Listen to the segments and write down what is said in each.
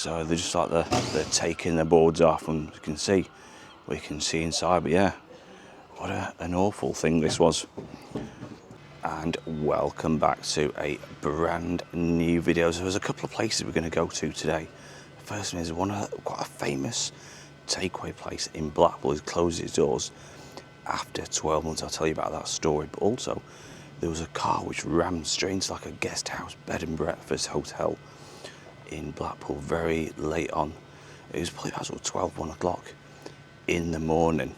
So they're just like they're taking the boards off, and we can see inside. But yeah, what an awful thing this was. And welcome back to a brand new video. So there's a couple of places we're going to go to today. The first one is quite a famous takeaway place in Blackpool. It's closed its doors after 12 months. I'll tell you about that story. But also, there was a car which rammed straight into like a guest house, bed and breakfast hotel in Blackpool very late on. It was probably about sort of 12, 1 o'clock in the morning.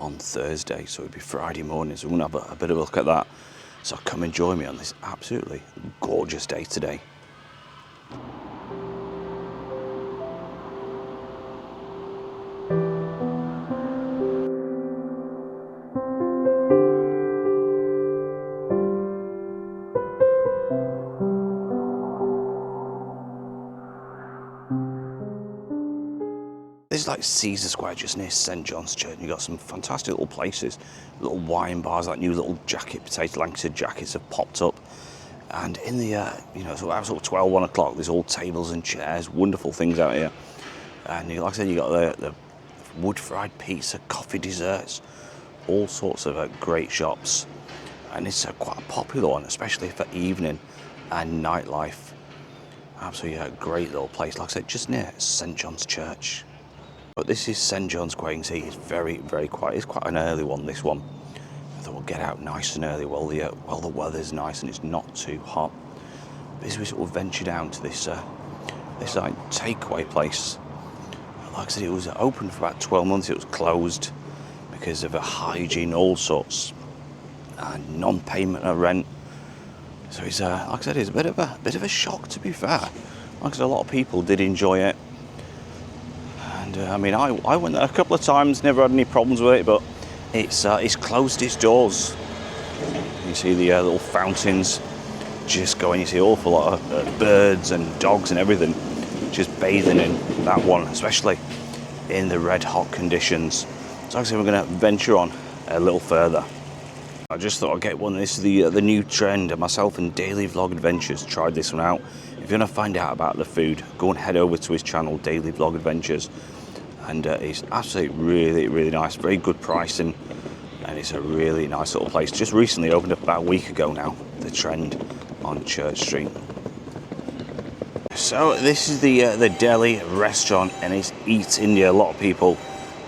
On Thursday, so it'd be Friday morning, so we're going to have a bit of a look at that. So come and join me on this absolutely gorgeous day today. This is like Caesar Square, just near St John's Church. You've got some fantastic little places, little wine bars, like new little potato Lancashire jackets have popped up. And in the, so about sort of 12, 1 o'clock, there's all tables and chairs, wonderful things out here. And like I said, you got the wood-fried pizza, coffee desserts, all sorts of great shops. And it's quite a popular one, especially for evening and nightlife. Absolutely a great little place, like I said, just near St John's Church. But this is St John's Square. You can see it's very, very quiet. It's quite an early one, this one. I thought we'll get out nice and early while the weather's nice and it's not too hot. But as we sort of venture down to this like takeaway place, like I said, it was open for about 12 months. It was closed because of hygiene, all sorts, and non-payment of rent. So it's like I said, it's a bit of a shock, to be fair. Like I said, a lot of people did enjoy it. I mean, I went there a couple of times, never had any problems with it, but it's closed its doors. You see the little fountains just going. You see an awful lot of birds and dogs and everything just bathing in that one, especially in the red hot conditions. So actually we're going to venture on a little further. I just thought I'd get one. This is the new trend. Myself and Daily Vlog Adventures tried this one out. If you want to find out about the food, go and head over to his channel, Daily Vlog Adventures. And it's absolutely really, really nice. Very good pricing. And it's a really nice little place. Just recently opened up about a week ago now, the Trend on Church Street. So this is the deli restaurant, and it's Eat India. A lot of people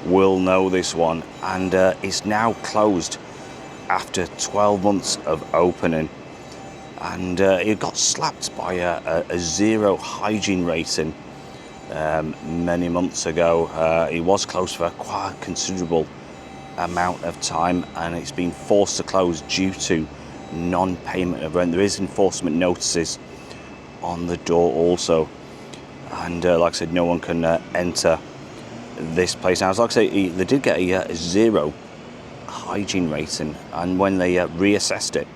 will know this one. And it's now closed after 12 months of opening. And it got slapped by a zero hygiene rating many months ago. It was closed for quite a considerable amount of time, and it's been forced to close due to non-payment of rent. There is enforcement notices on the door also, and like I said, no one can enter this place. Now, like I say, they did get a zero hygiene rating, and when they reassessed it,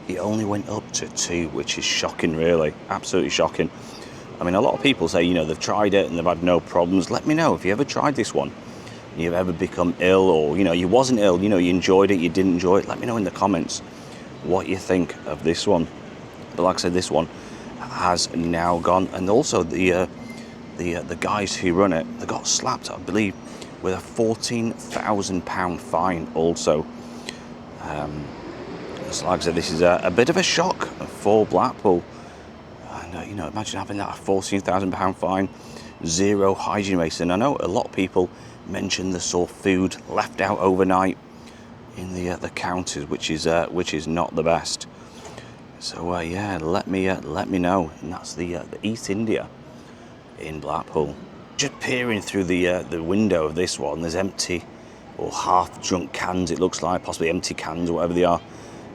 it only went up to 2, which is shocking, really, absolutely shocking. I mean, a lot of people say, they've tried it and they've had no problems. Let me know if you ever tried this one, you've ever become ill, or, you wasn't ill, you enjoyed it, you didn't enjoy it. Let me know in the comments what you think of this one. But like I said, this one has now gone. And also the guys who run it, they got slapped, I believe, with a £14,000 fine also. So like I said, this is a bit of a shock for Blackpool. And, imagine having that £14,000 fine, zero hygiene rating. I know a lot of people mention they saw food left out overnight in the counters, which is not the best. So yeah, let me know. And that's the East India in Blackpool. Just peering through the window of this one, there's empty or half-drunk cans. It looks like possibly empty cans or whatever they are,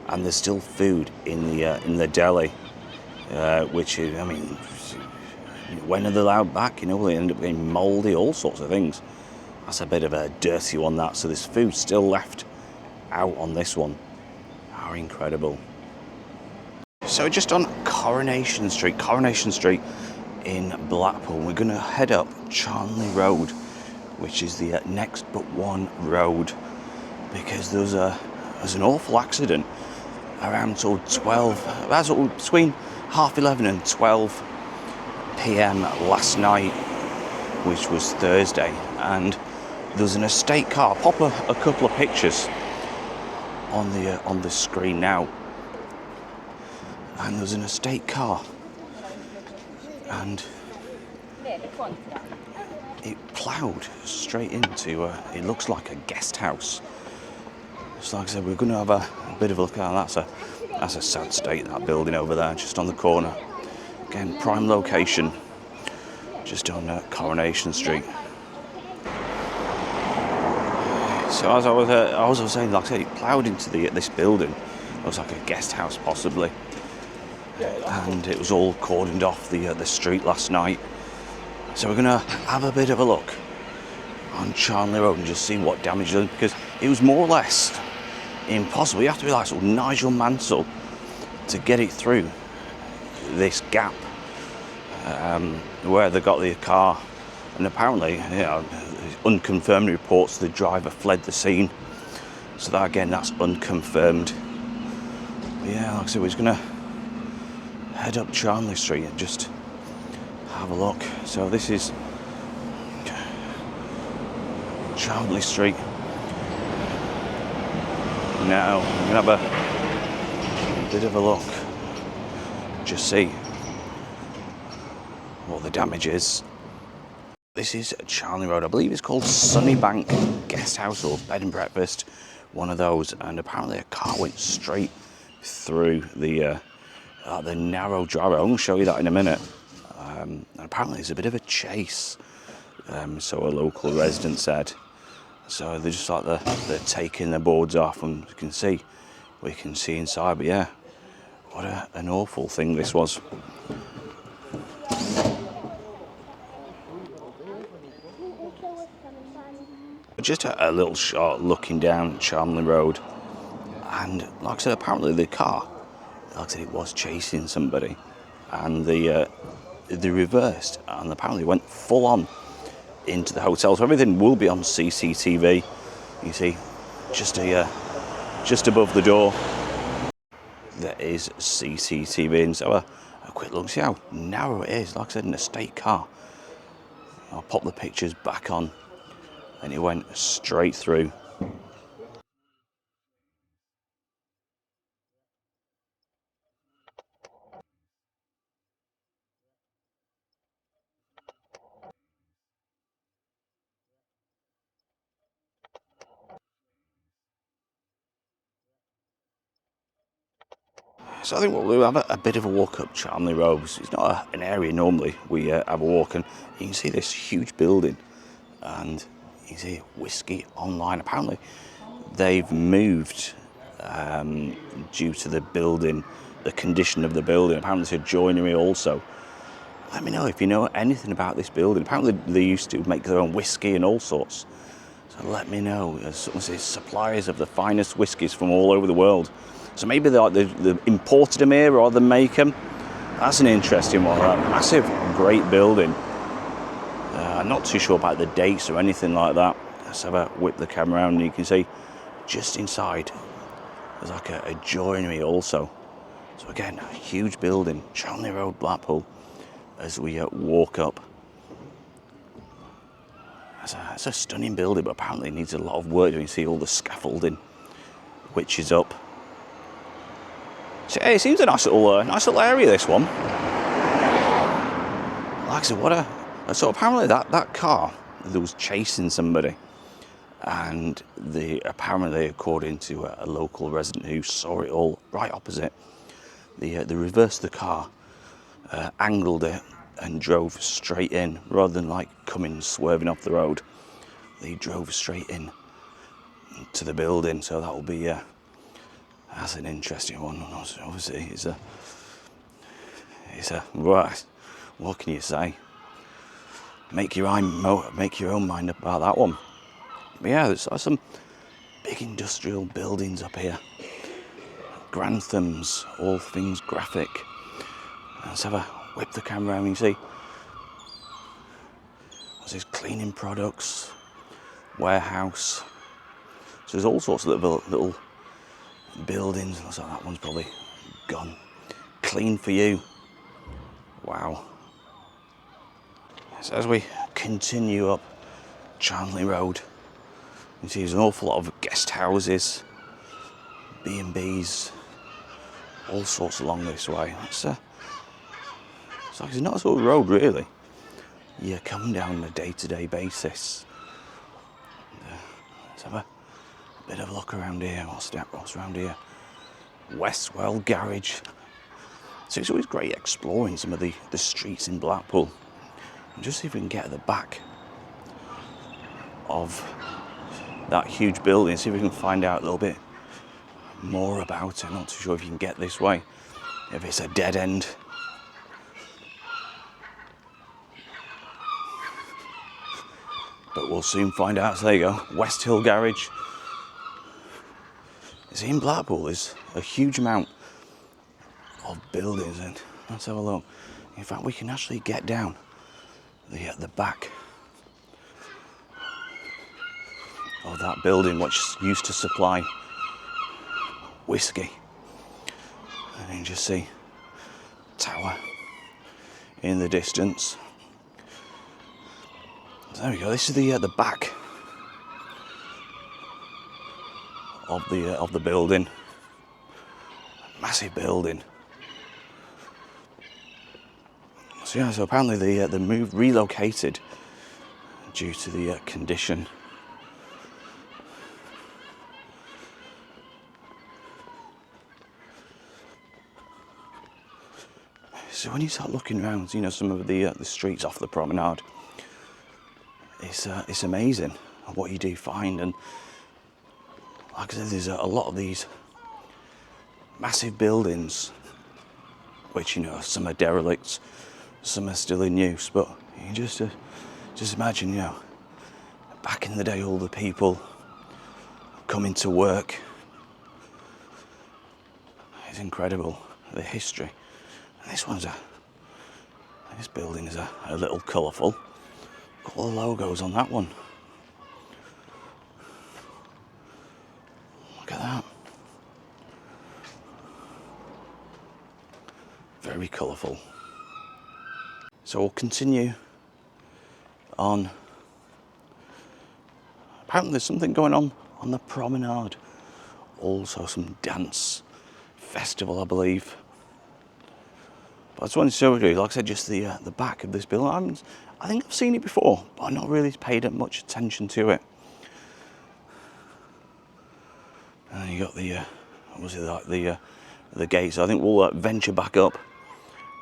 and there's still food in the deli, which is, I mean, when are they allowed back? Will they end up getting mouldy? All sorts of things. That's a bit of a dirty one, that. So there's food still left out on this one. How incredible. So just on Coronation Street in Blackpool, we're going to head up Charnley Road, which is the next but one road, because there was an awful accident around sort of 12, about sort of between 11:30 and 12 p.m. last night, which was Thursday, and there's an estate car. I'll pop a couple of pictures on the screen now, and there's an estate car, and it ploughed straight into it looks like a guest house. So like I said, we're going to have a bit of a look at that. That's a sad state, that building over there, just on the corner. Again, prime location, just on Coronation Street. So as I was saying, like I said, it ploughed into this building. It was like a guest house, possibly, and it was all cordoned off the street last night. So we're going to have a bit of a look on Charnley Road and just see what damage done, because it was more or less impossible. You have to be like sort of Nigel Mansell to get it through this gap where they got the car, and apparently, you know, unconfirmed reports the driver fled the scene. So that, again, that's unconfirmed. But yeah, like I said, we're just gonna head up Charnley Street and just have a look. So this is Charnley Street. Now we're gonna have a bit of a look, just see what the damage is. This is Charnley Road. I believe it's called Sunnybank Guest House or Bed and Breakfast, one of those. And apparently a car went straight through the narrow driveway. I'm going to show you that in a minute. And apparently there's a bit of a chase, so a local resident said. So they're just like they're taking the boards off, and we can see inside. But yeah, what an awful thing this was. Just a little shot looking down Charnley Road, and like I said, apparently the car, like I said, it was chasing somebody, and they reversed and apparently went full on into the hotel. So everything will be on CCTV. You see, just above the door, there is CCTV, and so a quick look, see how narrow it is. Like I said, an estate car. I'll pop the pictures back on, and it went straight through. So I think we'll have a bit of a walk up Charnley Road. It's not an area normally we have a walk, and you can see this huge building, and you see Whiskey Online. Apparently they've moved due to the building, the condition of the building. Apparently it's a joinery also. Let me know if you know anything about this building. Apparently they used to make their own whiskey and all sorts. So let me know. Someone says suppliers of the finest whiskies from all over the world. So maybe they imported them here, or they make them. That's an interesting one. That massive, great building. I'm not too sure about the dates or anything like that. Let's have a whip the camera around, and you can see just inside there's like a joinery also. So again, a huge building, Charnley Road, Blackpool, as we walk up. It's a stunning building, but apparently it needs a lot of work. You can see all the scaffolding, which is up. So hey, it seems a nice little area, this one. Like I said, so apparently that car that was chasing somebody, and apparently, according to a local resident who saw it all right opposite, they reversed the car, angled it, and drove straight in, rather than like coming swerving off the road. They drove straight in to the building. So that will be that's an interesting one. Obviously, it's a right. What can you say? Make your own mind up about that one. But yeah, there's some big industrial buildings up here. Granthams, all things graphic. Let's have a whip the camera around and see. What's this? Cleaning products, warehouse. So there's all sorts of little buildings. Looks like that one's probably gone. Clean for you. Wow. So as we continue up Charnley Road, you see there's an awful lot of guest houses, B&Bs, all sorts along this way. It's like it's not a sort of road really. You're coming down on a day-to-day basis. Let's have a bit of a look around here. What's around here? Westwell Garage. So it's always great exploring some of the streets in Blackpool. And just see if we can get at the back of that huge building, see if we can find out a little bit more about it. Not too sure if you can get this way, if it's a dead end. But we'll soon find out. So there you go, West Hill Garage. See, in Blackpool there's a huge amount of buildings, and let's have a look. In fact, we can actually get down the back of that building, which used to supply whiskey, and you can just see tower in the distance. So there we go. This is the back of the building. Massive building. So yeah, so apparently they relocated due to the condition. So when you start looking around, you know, some of the streets off the Promenade, it's amazing what you do find. And like I said, there's a lot of these massive buildings, which, you know, some are derelicts, some are still in use, but you can just imagine, you know, back in the day, all the people coming to work. It's incredible, the history. And this building is a little colourful. Got all the logos on that one. Look at that. Very colourful. So we'll continue on. Apparently there's something going on the Promenade. Also some dance festival, I believe. But I just wanted to show you, like I said, just the back of this building. I think I've seen it before, but I've not really paid much attention to it. And you got the gates. I think we'll venture back up.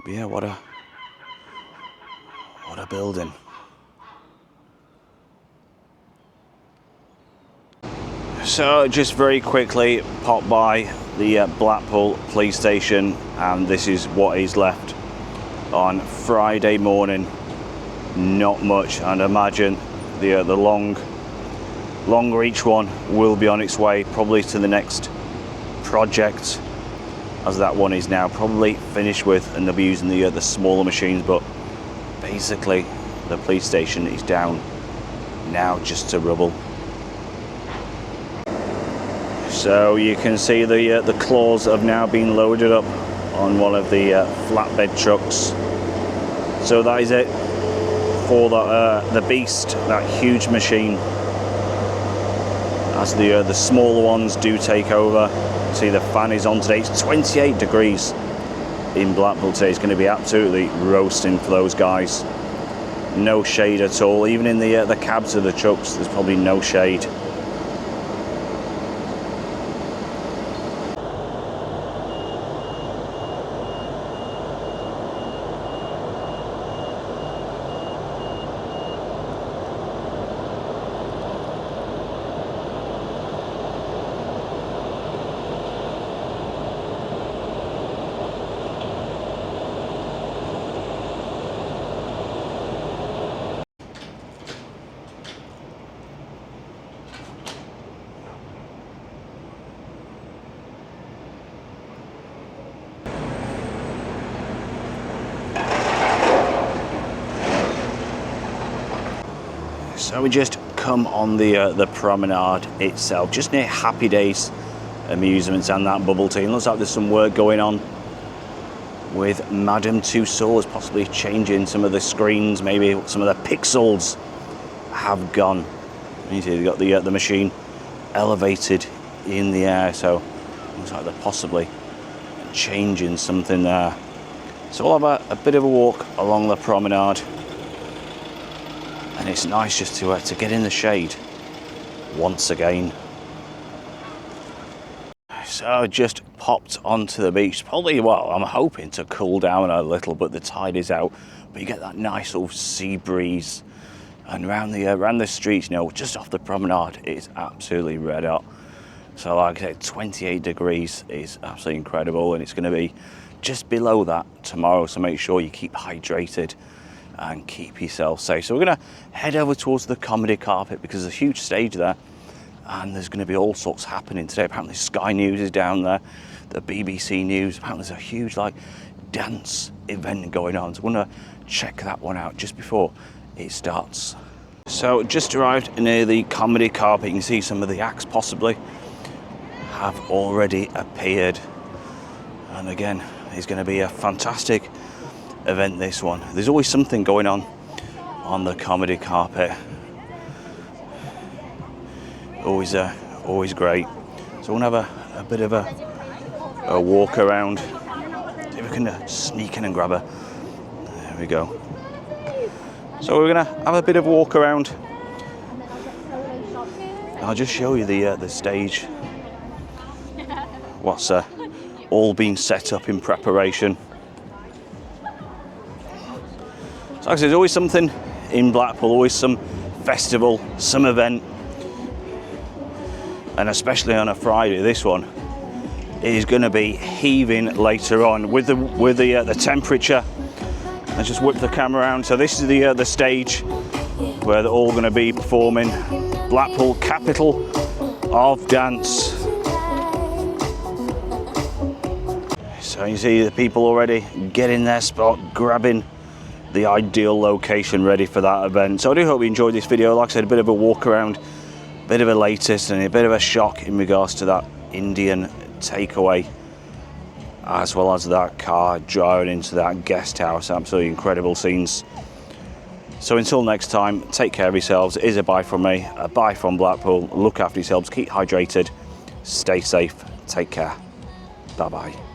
But yeah, what a building. So just very quickly pop by the Blackpool police station, and this is what is left on Friday morning. Not much, and imagine the long reach one will be on its way probably to the next project, as that one is now probably finished with, and they'll be using the smaller machines. But basically the police station is down now just to rubble. So you can see the claws have now been loaded up on one of the flatbed trucks. So that is it for the beast, that huge machine. As the smaller ones do take over. See, the fan is on today. It's 28 degrees in Blackpool today. It's going to be absolutely roasting for those guys. No shade at all. Even in the cabs of the trucks, there's probably no shade. So we just come on the Promenade itself, just near Happy Days Amusements and that bubble tea. Looks like there's some work going on with Madame Tussauds, possibly changing some of the screens, maybe some of the pixels have gone. You see, they've got the machine elevated in the air, so looks like they're possibly changing something there. So we'll have a bit of a walk along the promenade, and it's nice just to get in the shade once again. So just popped onto the beach. Probably, well, I'm hoping to cool down a little, but the tide is out. But you get that nice little sea breeze, and around the streets, you know, just off the promenade, it's absolutely red hot. So like I said, 28 degrees is absolutely incredible, and it's going to be just below that tomorrow. So make sure you keep hydrated and keep yourself safe. So we're going to head over towards the comedy carpet because there's a huge stage there, and there's going to be all sorts happening today. Apparently Sky News is down there, the BBC News. Apparently there's a huge like dance event going on, so we're going to check that one out just before it starts. So just arrived near the comedy carpet. You can see some of the acts possibly have already appeared, and again, it's going to be a fantastic event, this one. There's always something going on the comedy carpet. Always great. So we'll have a bit of a walk around. See if we can sneak in and grab her. There we go. So we're going to have a bit of a walk around. I'll just show you the stage. What's all been set up in preparation. So like I said, there's always something in Blackpool, always some festival, some event. And especially on a Friday, this one is going to be heaving later on with the temperature. Let's just whip the camera around. So this is the stage where they're all going to be performing. Blackpool, capital of dance. So you see the people already getting their spot, grabbing the ideal location ready for that event. So I do hope you enjoyed this video. Like I said, a bit of a walk around, a bit of a latest, and a bit of a shock in regards to that Indian takeaway, as well as that car driving into that guest house. Absolutely incredible scenes. So until next time, take care of yourselves. It is a bye from me, a bye from Blackpool. Look after yourselves, keep hydrated, stay safe, take care. Bye bye.